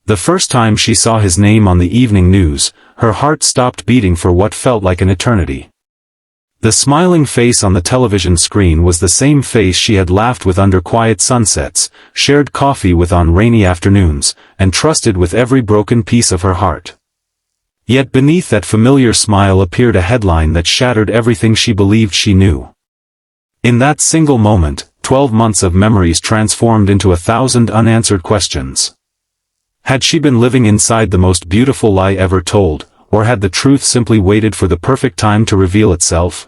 The first time she saw his name on the evening news, her heart stopped beating for what felt like an eternity. The smiling face on the television screen was the same face she had laughed with under quiet sunsets, shared coffee with on rainy afternoons, and trusted with every broken piece of her heart. Yet beneath that familiar smile appeared a headline that shattered everything she believed she knew. In that single moment, 12 months of memories transformed into 1,000 unanswered questions. Had she been living inside the most beautiful lie ever told, or had the truth simply waited for the perfect time to reveal itself?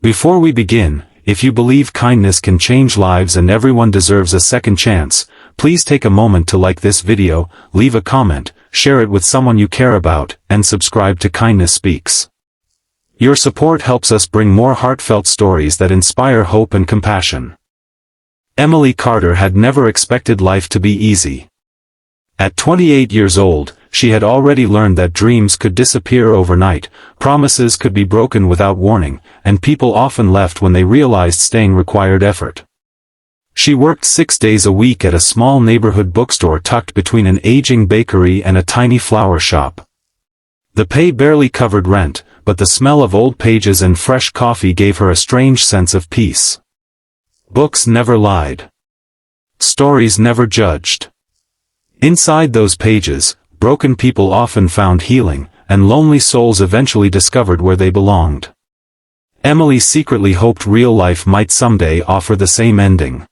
Before we begin, if you believe kindness can change lives and everyone deserves a second chance, please take a moment to like this video, leave a comment, share it with someone you care about, and subscribe to Kindness Speaks. Your support helps us bring more heartfelt stories that inspire hope and compassion. Emily Carter had never expected life to be easy. At 28 years old, she had already learned that dreams could disappear overnight, promises could be broken without warning, and people often left when they realized staying required effort. She worked 6 days a week at a small neighborhood bookstore tucked between an aging bakery and a tiny flower shop. The pay barely covered rent, but the smell of old pages and fresh coffee gave her a strange sense of peace. Books never lied. Stories never judged. Inside those pages, broken people often found healing, and lonely souls eventually discovered where they belonged. Emily secretly hoped real life might someday offer the same ending.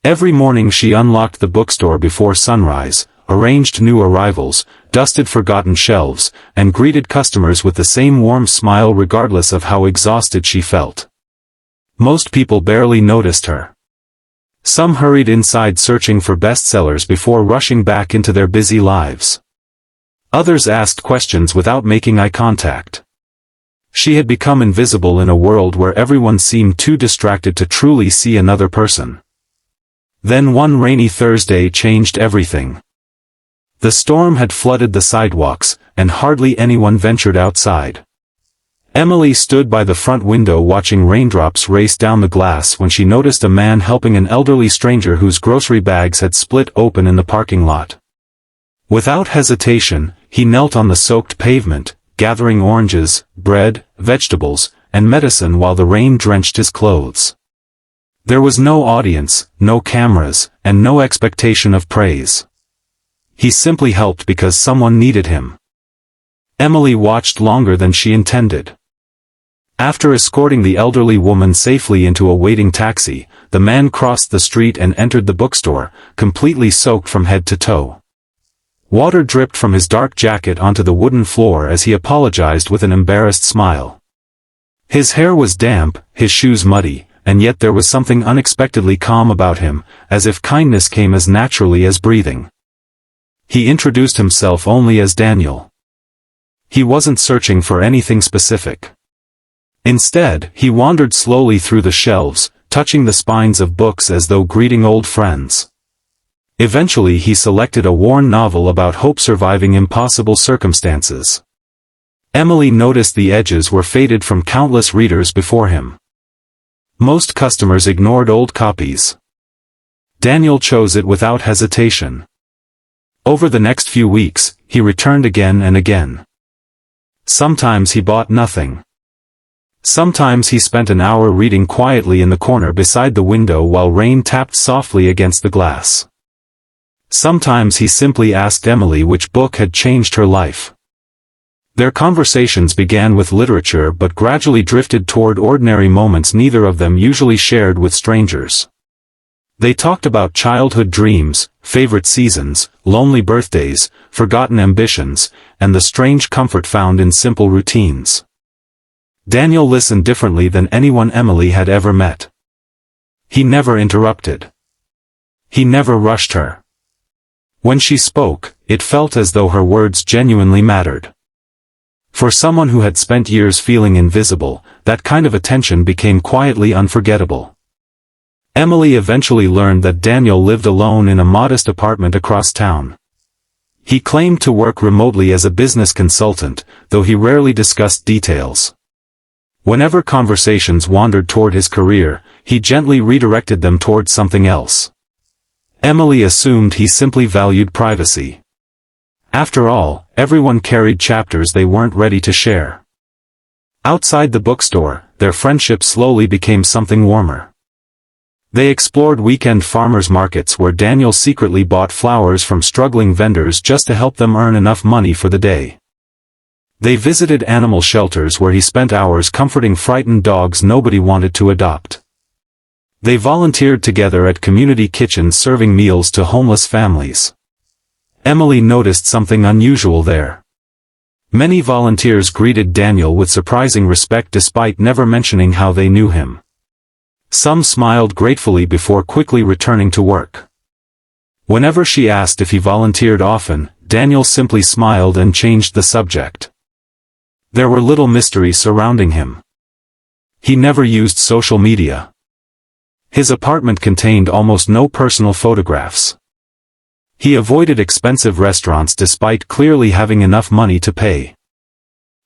Every morning she unlocked the bookstore before sunrise, arranged new arrivals, dusted forgotten shelves, and greeted customers with the same warm smile regardless of how exhausted she felt. Most people barely noticed her. Some hurried inside searching for bestsellers before rushing back into their busy lives. Others asked questions without making eye contact. She had become invisible in a world where everyone seemed too distracted to truly see another person. Then one rainy Thursday changed everything. The storm had flooded the sidewalks, and hardly anyone ventured outside. Emily stood by the front window watching raindrops race down the glass when she noticed a man helping an elderly stranger whose grocery bags had split open in the parking lot. Without hesitation, he knelt on the soaked pavement, gathering oranges, bread, vegetables, and medicine while the rain drenched his clothes. There was no audience, no cameras, and no expectation of praise. He simply helped because someone needed him. Emily watched longer than she intended. After escorting the elderly woman safely into a waiting taxi, the man crossed the street and entered the bookstore, completely soaked from head to toe. Water dripped from his dark jacket onto the wooden floor as he apologized with an embarrassed smile. His hair was damp, his shoes muddy, and yet there was something unexpectedly calm about him, as if kindness came as naturally as breathing. He introduced himself only as Daniel. He wasn't searching for anything specific. Instead, he wandered slowly through the shelves, touching the spines of books as though greeting old friends. Eventually he selected a worn novel about hope surviving impossible circumstances. Emily noticed the edges were faded from countless readers before him. Most customers ignored old copies. Daniel chose it without hesitation. Over the next few weeks, he returned again and again. Sometimes he bought nothing. Sometimes he spent an hour reading quietly in the corner beside the window while rain tapped softly against the glass. Sometimes he simply asked Emily which book had changed her life. Their conversations began with literature but gradually drifted toward ordinary moments neither of them usually shared with strangers. They talked about childhood dreams, favorite seasons, lonely birthdays, forgotten ambitions, and the strange comfort found in simple routines. Daniel listened differently than anyone Emily had ever met. He never interrupted. He never rushed her. When she spoke, it felt as though her words genuinely mattered. For someone who had spent years feeling invisible, that kind of attention became quietly unforgettable. Emily eventually learned that Daniel lived alone in a modest apartment across town. He claimed to work remotely as a business consultant, though he rarely discussed details. Whenever conversations wandered toward his career, he gently redirected them toward something else. Emily assumed he simply valued privacy. After all, everyone carried chapters they weren't ready to share. Outside the bookstore, their friendship slowly became something warmer. They explored weekend farmers markets where Daniel secretly bought flowers from struggling vendors just to help them earn enough money for the day. They visited animal shelters where he spent hours comforting frightened dogs nobody wanted to adopt. They volunteered together at community kitchens serving meals to homeless families. Emily noticed something unusual there. Many volunteers greeted Daniel with surprising respect despite never mentioning how they knew him. Some smiled gratefully before quickly returning to work. Whenever she asked if he volunteered often, Daniel simply smiled and changed the subject. There were little mysteries surrounding him. He never used social media. His apartment contained almost no personal photographs. He avoided expensive restaurants despite clearly having enough money to pay.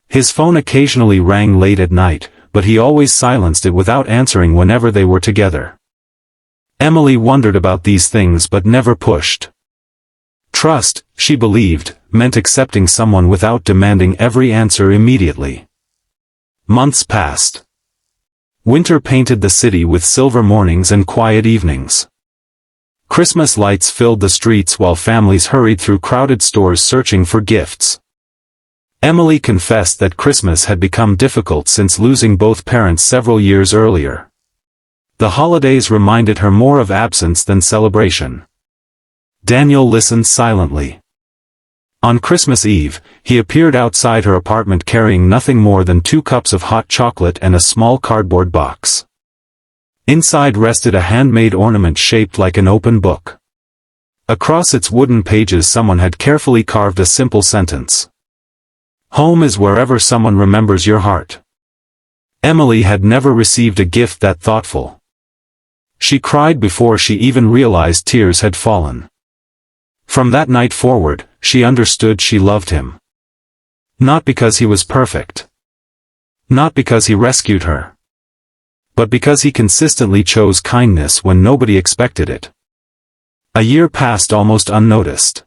His phone occasionally rang late at night, but he always silenced it without answering whenever they were together. Emily wondered about these things but never pushed. Trust, she believed, meant accepting someone without demanding every answer immediately. Months passed. Winter painted the city with silver mornings and quiet evenings. Christmas lights filled the streets while families hurried through crowded stores searching for gifts. Emily confessed that Christmas had become difficult since losing both parents several years earlier. The holidays reminded her more of absence than celebration. Daniel listened silently. On Christmas Eve, he appeared outside her apartment carrying nothing more than 2 cups of hot chocolate and a small cardboard box. Inside rested a handmade ornament shaped like an open book. Across its wooden pages someone had carefully carved a simple sentence. "Home is wherever someone remembers your heart." Emily had never received a gift that thoughtful. She cried before she even realized tears had fallen. From that night forward, she understood she loved him. Not because he was perfect. Not because he rescued her. But because he consistently chose kindness when nobody expected it. A year passed almost unnoticed.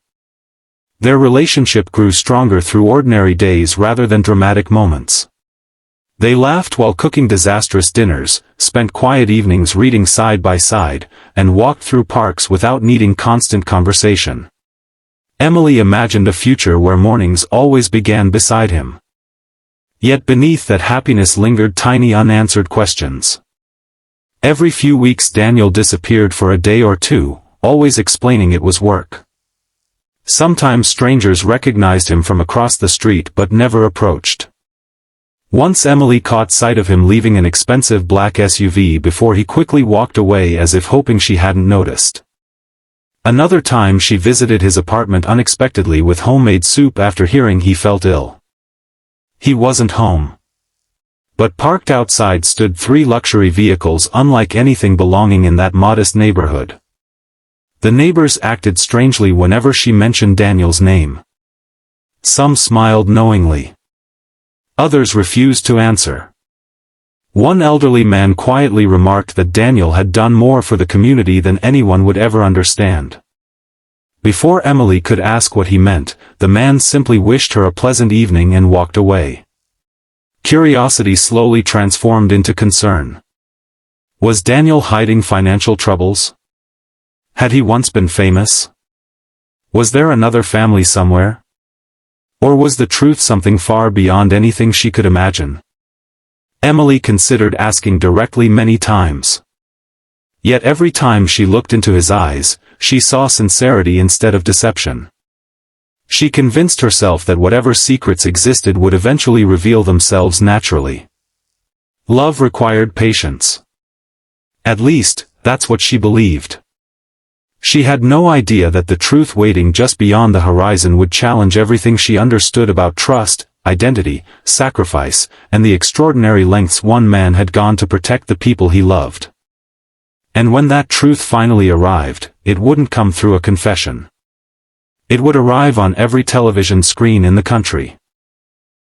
Their relationship grew stronger through ordinary days rather than dramatic moments. They laughed while cooking disastrous dinners, spent quiet evenings reading side by side, and walked through parks without needing constant conversation. Emily imagined a future where mornings always began beside him. Yet beneath that happiness lingered tiny unanswered questions. Every few weeks Daniel disappeared for a day or two, always explaining it was work. Sometimes strangers recognized him from across the street but never approached. Once Emily caught sight of him leaving an expensive black SUV before he quickly walked away as if hoping she hadn't noticed. Another time she visited his apartment unexpectedly with homemade soup after hearing he felt ill. He wasn't home. But parked outside stood 3 luxury vehicles unlike anything belonging in that modest neighborhood. The neighbors acted strangely whenever she mentioned Daniel's name. Some smiled knowingly. Others refused to answer. One elderly man quietly remarked that Daniel had done more for the community than anyone would ever understand. Before Emily could ask what he meant, the man simply wished her a pleasant evening and walked away. Curiosity slowly transformed into concern. Was Daniel hiding financial troubles? Had he once been famous? Was there another family somewhere? Or was the truth something far beyond anything she could imagine? Emily considered asking directly many times. Yet every time she looked into his eyes, she saw sincerity instead of deception. She convinced herself that whatever secrets existed would eventually reveal themselves naturally. Love required patience. At least, that's what she believed. She had no idea that the truth waiting just beyond the horizon would challenge everything she understood about trust, identity, sacrifice, and the extraordinary lengths one man had gone to protect the people he loved. And when that truth finally arrived, it wouldn't come through a confession. It would arrive on every television screen in the country.